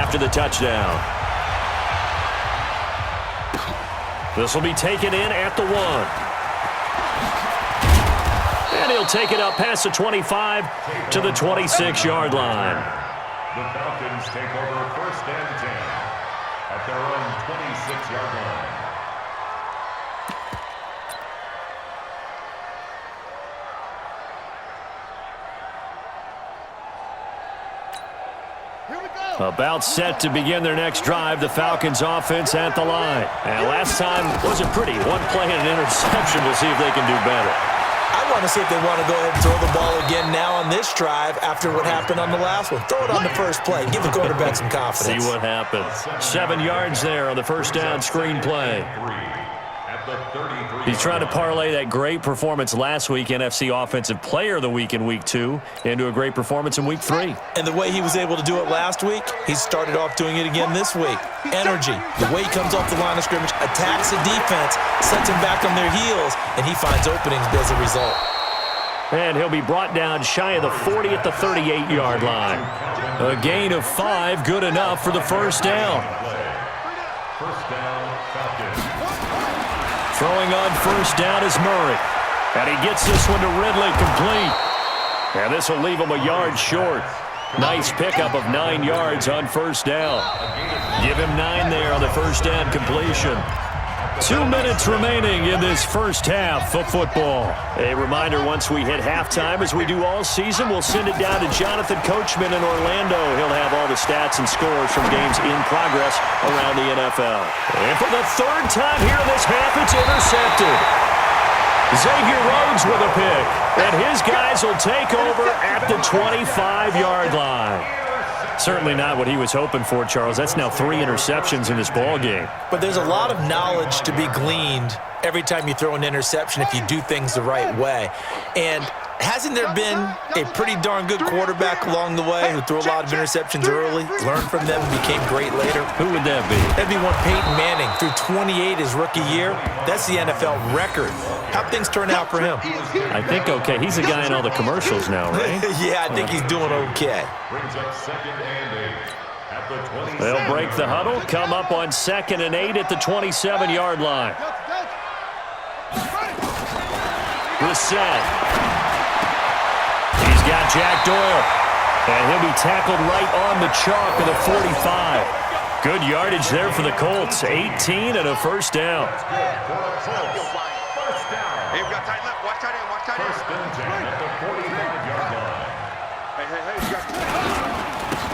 after the touchdown. This will be taken in at the 1. And he'll take it up past the 25 to the 26-yard line. The Falcons take over 1st and 10 at their own 26-yard line. About set to begin their next drive, the Falcons offense at the line. And last time wasn't pretty. One play and an interception. We'll see if they can do better. I want to see if they want to go ahead and throw the ball again now on this drive after what happened on the last one. Throw it on the first play. Give the quarterback some confidence. See what happens. 7 yards there on the first down screen play. He's trying to parlay that great performance last week, NFC Offensive Player of the Week in Week 2, into a great performance in Week 3. And the way he was able to do it last week, he started off doing it again this week. Energy, the way he comes off the line of scrimmage, attacks the defense, sets them back on their heels, and he finds openings as a result. And he'll be brought down shy of the 40 at the 38-yard line. A gain of 5, good enough for the first down. First down, Falcons. Throwing on first down is Murray. And he gets this one to Ridley, complete. And this will leave him a yard short. Nice pickup of 9 yards on first down. Give him 9 there on the first down completion. 2 minutes remaining in this first half of football. A reminder, once we hit halftime, as we do all season, we'll send it down to Jonathan Coachman in Orlando. He'll have all the stats and scores from games in progress around the NFL. And for the 3rd time here in this half, it's intercepted. Xavier Rhodes with a pick. And his guys will take over at the 25-yard line. Certainly not what he was hoping for, Charles. That's now 3 interceptions in this ball game. But there's a lot of knowledge to be gleaned every time you throw an interception if you do things the right way. And hasn't there been a pretty darn good quarterback along the way who threw a lot of interceptions early, learned from them, and became great later? Who would that be? That'd be one Peyton Manning. Threw 28 his rookie year. That's the NFL record. How'd things turn out for him? I think okay. He's a guy in all the commercials now, right? Yeah, I think he's doing okay. Brings up 2nd and 8 at the 27. They'll break the huddle, come up on 2nd and 8 at the 27-yard line. Reset. He's got Jack Doyle. And he'll be tackled right on the chalk of the 45. Good yardage there for the Colts. 18 and a first down.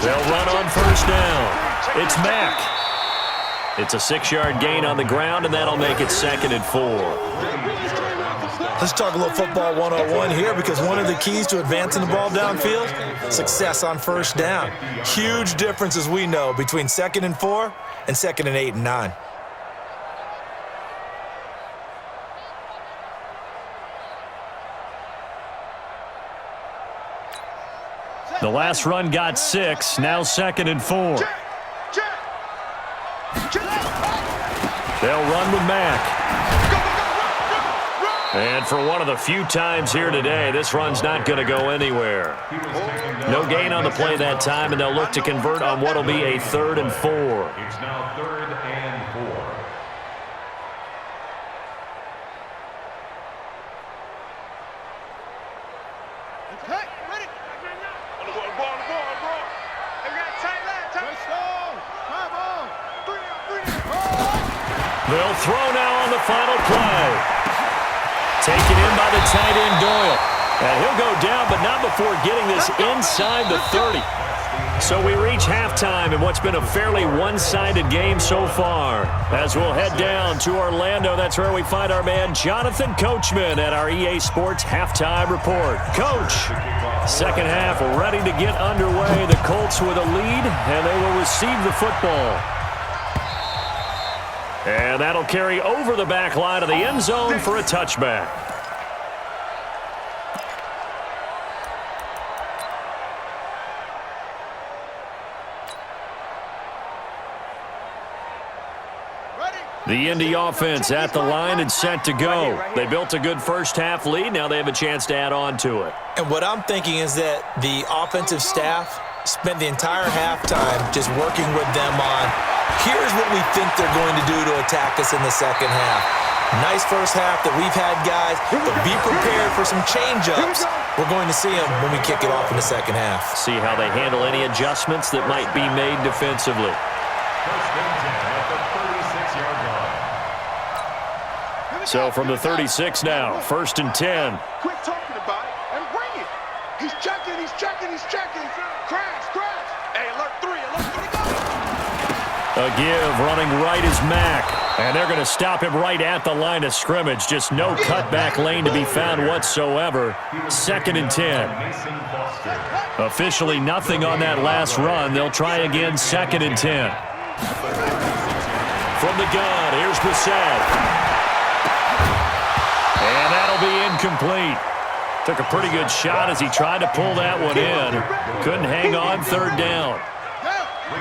They'll run on first down. It's Mack. It's a 6-yard gain on the ground, and that'll make it 2nd and 4. Let's talk a little football 101 here, because one of the keys to advancing the ball downfield, success on first down. Huge difference, as we know, between 2nd and 4 and 2nd and 8 and 9. The last run got 6, now 2nd and 4. They'll run with Mack. And for one of the few times here today, this run's not going to go anywhere. No gain on the play that time, and they'll look to convert on what will be a 3rd and 4. It's now 3rd and 4. They'll throw now on the final play. Taken in by the tight end Doyle. And he'll go down, but not before getting this inside the 30. So we reach halftime in what's been a fairly one-sided game so far. As we'll head down to Orlando, that's where we find our man Jonathan Coachman at our EA Sports Halftime Report. Coach, second half ready to get underway. The Colts with a lead, and they will receive the football. And that'll carry over the back line of the end zone for a touchback. The Indy offense at the line and set to go. They built a good first half lead. Now they have a chance to add on to it. And what I'm thinking is that the offensive staff spent the entire halftime just working with them on, here's what we think they're going to do to attack us in the second half. Nice first half that we've had, guys, but be prepared for some change-ups. We're going to see them when we kick it off in the second half. See how they handle any adjustments that might be made defensively. First and 10 at the 36-yard line. So from the 36 now, first and 10. Quit talking about it and bring it. He's checking, he's checking, he's checking. Crash, crash. Hey, alert 3, go. A give running right is Mack. And they're going to stop him right at the line of scrimmage. Just no cutback lane to be found whatsoever. Second and 10. Officially nothing on that last run. They'll try again, second and 10. From the gun, here's Brissett. And that'll be incomplete. Took a pretty good shot as he tried to pull that one in. Couldn't hang on, third down.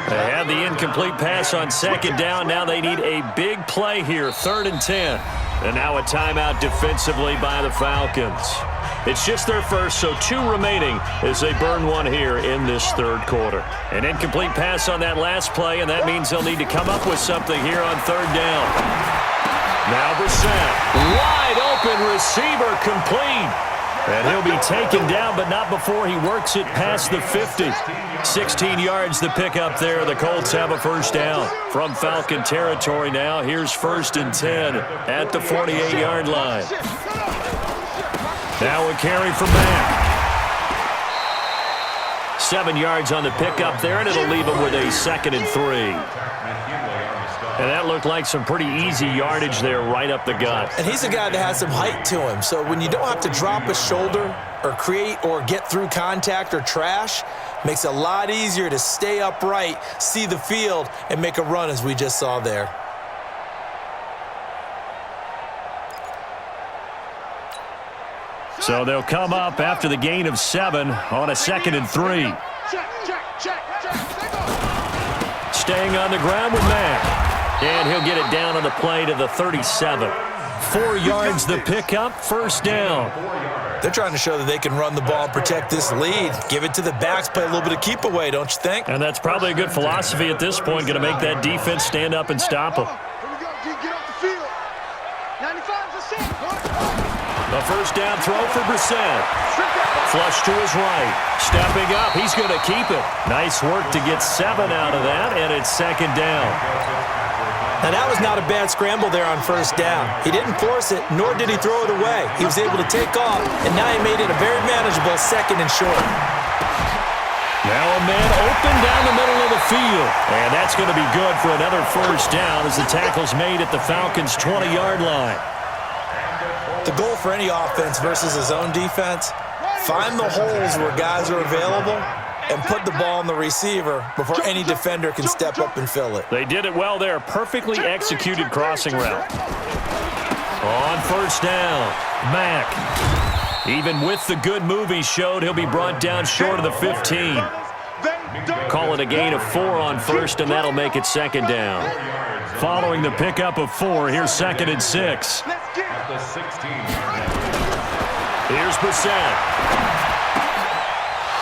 They had the incomplete pass on second down. Now they need a big play here, third and 10. And now a timeout defensively by the Falcons. It's just their first, so 2 remaining as they burn one here in this third quarter. An incomplete pass on that last play, and that means they'll need to come up with something here on third down. Now Brissett, wide open receiver, complete. And he'll be taken down, but not before he works it past the 50. 16 yards the pickup there. The Colts have a first down. From Falcon territory now, here's first and 10 at the 48-yard line. Now a carry from Mack. 7 yards on the pickup there, and it'll leave him with a second and 3. And that looked like some pretty easy yardage there right up the gut. And he's a guy that has some height to him. So when you don't have to drop a shoulder or create or get through contact or trash, makes it a lot easier to stay upright, see the field, and make a run as we just saw there. So they'll come up after the gain of 7 on a second and 3. Staying on the ground with Mack. And he'll get it down on the play to the 37. 4 yards the pickup, first down. They're trying to show that they can run the ball and protect this lead. Give it to the backs, play a little bit of keep away, don't you think? And that's probably a good philosophy at this point, going to make that defense stand up and stop them. Get off the field. 95%. A first down throw for Brissett. Flush to his right. Stepping up, he's going to keep it. Nice work to get 7 out of that, and it's second down. Now, that was not a bad scramble there on first down. He didn't force it, nor did he throw it away. He was able to take off, and now he made it a very manageable second and short. Now a man open down the middle of the field. And that's going to be good for another first down as the tackle's made at the Falcons' 20-yard line. The goal for any offense versus his own defense, find the holes where guys are available and put the ball on the receiver before any defender can step up and fill it. They did it well there. Perfectly executed crossing route. On first down, Mack. Even with the good move he showed, he'll be brought down short of the 15. Call it a gain of 4 on first, and that'll make it second down. Following the pickup of 4, here's second and 6. Here's Brissett.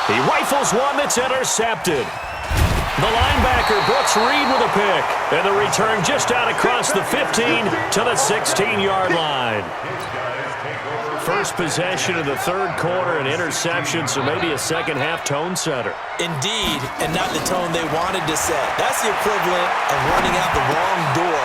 He rifles one that's intercepted. The linebacker, Brooks Reed, with a pick. And the return just out across the 15 to the 16-yard line. First possession of the third quarter, an interception, so maybe a second-half tone setter. Indeed, and not the tone they wanted to set. That's the equivalent of running out the wrong door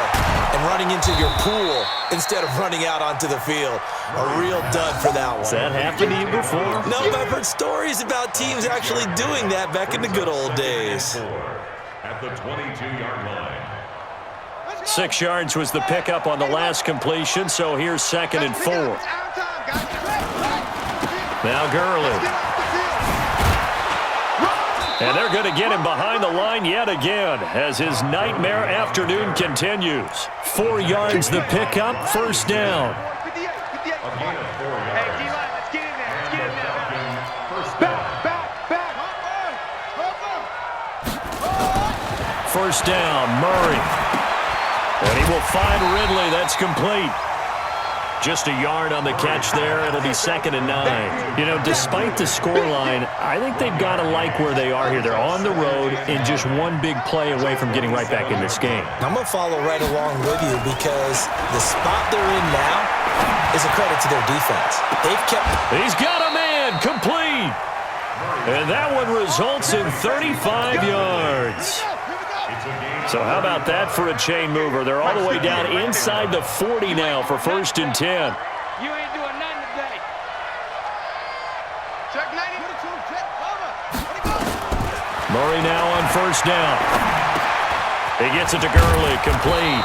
and running into your pool instead of running out onto the field. A real dud for that one. Has that happened to you before? No, but I've heard stories about teams actually doing that back in the good old days. At the 22-yard line. 6 yards was the pickup on the last completion, so here's second and 4. Now Gurley. And they're going to get him behind the line yet again as his nightmare afternoon continues. 4 yards the pickup, first down. First down, Murray. And he will find Ridley. That's complete. Just a yard on the catch there. It'll be 2nd and 9. You know, despite the scoreline, I think they've got to like where they are here. They're on the road and just one big play away from getting right back in this game. I'm going to follow right along with you because the spot they're in now is a credit to their defense. They've kept... He's got a man complete. And that one results in 35 yards. So how about that for a chain mover? They're all the way down inside the 40 now for 1st and 10. You ain't doing nothing today. Check 90. Check cover. Murray now on 1st down. He gets it to Gurley, complete.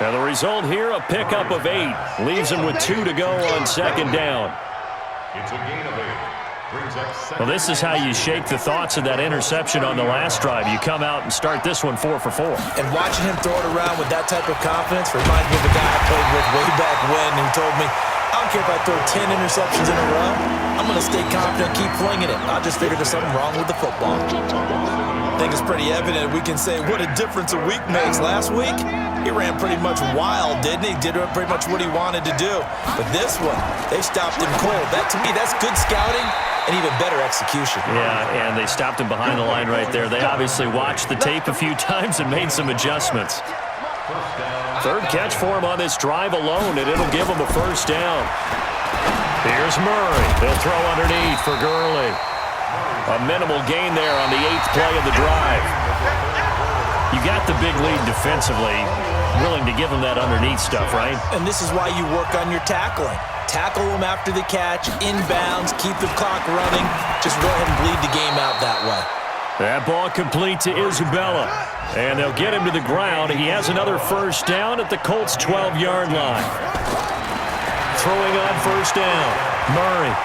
Now the result here, a pickup of 8. Leaves him with 2 to go on 2nd down. It's a gain of 8. Well, this is how you shake the thoughts of that interception on the last drive. You come out and start this one 4 for 4. And watching him throw it around with that type of confidence reminds me of the guy I played with way back when who told me, I don't care if I throw 10 interceptions in a row, I'm going to stay confident, keep flinging it. I just figured there's something wrong with the football. I think it's pretty evident we can say what a difference a week makes. Last week, he ran pretty much wild, didn't he? Did pretty much what he wanted to do. But this one, they stopped him cold. That, to me, that's good scouting and even better execution. Yeah, and they stopped him behind the line right there. They obviously watched the tape a few times and made some adjustments. 3rd catch for him on this drive alone, and it'll give him a 1st down. Here's Murray. They'll throw underneath for Gurley. A minimal gain there on the 8th play of the drive. You got the big lead defensively, willing to give him that underneath stuff, right? And this is why you work on your tackling. Tackle him after the catch, inbounds, keep the clock running. Just go ahead and bleed the game out that way. That ball complete to Isabella. And they'll get him to the ground. He has another 1st down at the Colts' 12-yard line. Throwing on 1st down, Murray.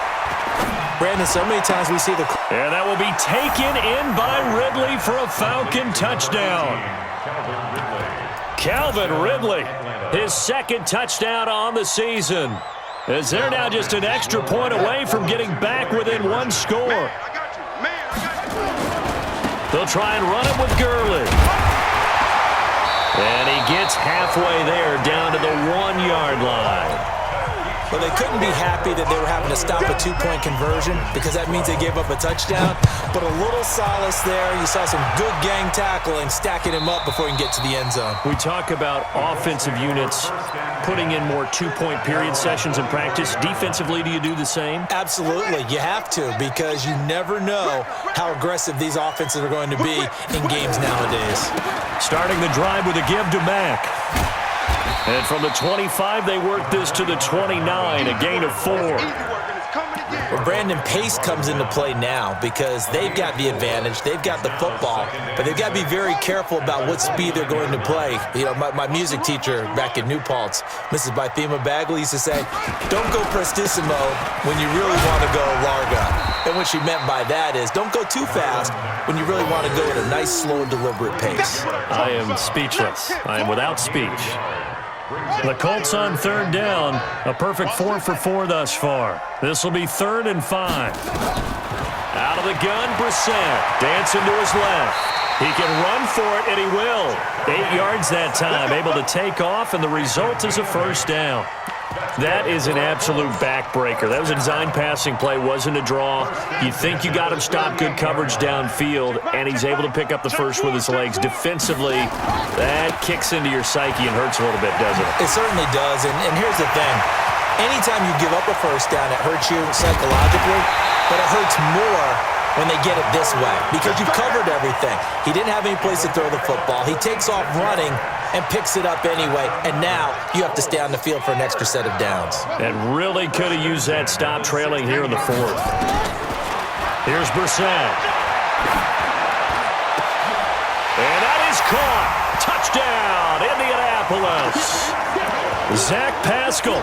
Brandon, so many times we see the... And that will be taken in by Ridley for a Falcon touchdown. Calvin Ridley, his 2nd touchdown on the season. As they're now just an extra point away from getting back within 1 score. They'll try and run it with Gurley. And he gets halfway there down to the 1-yard line. Well, they couldn't be happy that they were having to stop a 2-point conversion because that means they gave up a touchdown. But a little solace there. You saw some good gang tackling, stacking him up before he can get to the end zone. We talk about offensive units putting in more 2-point period sessions in practice. Defensively, do you do the same? Absolutely. You have to because you never know how aggressive these offenses are going to be in games nowadays. Starting the drive with a give to Mack. And from the 25, they work this to the 29, a gain of 4. Well, Brandon, pace comes into play now because they've got the advantage. They've got the football, but they've got to be very careful about what speed they're going to play. You know, my music teacher back in New Paltz, Mrs. Bythema Bagley, used to say, don't go prestissimo when you really want to go largo. And what she meant by that is don't go too fast when you really want to go at a nice, slow, deliberate pace. I am speechless. I am without speech. The Colts on 3rd down, a perfect 4 for 4 thus far. This will be 3rd and 5. Out of the gun, Brissett, dancing to his left. He can run for it, and he will. 8 yards that time, able to take off, and the result is a 1st down. That is an absolute backbreaker. That was a design passing play, wasn't a draw. You think you got him stopped, good coverage downfield, and he's able to pick up the first with his legs. Defensively, that kicks into your psyche and hurts a little bit, doesn't it? It certainly does, and here's the thing. Anytime you give up a 1st down, it hurts you psychologically, but it hurts more when they get it this way because you've covered everything. He didn't have any place to throw the football. He takes off running and picks it up anyway, and now you have to stay on the field for an extra set of downs. And really could have used that stop trailing here in the 4th. Here's Brissett. And that is caught. Touchdown, Indianapolis. Zach Pascal,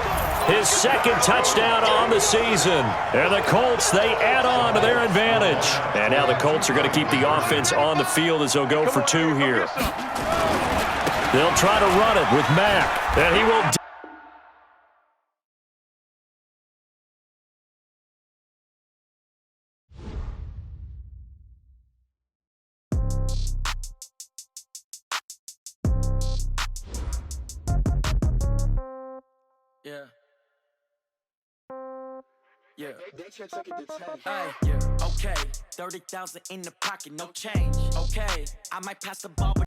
his 2nd touchdown on the season. And the Colts, they add on to their advantage. And now the Colts are going to keep the offense on the field as they'll go for 2 here. They'll try to run it with Mack, and he will. Yeah. Yeah. Hey, yeah. Okay. 30,000 in the pocket, no change. Okay. I might pass the ball, but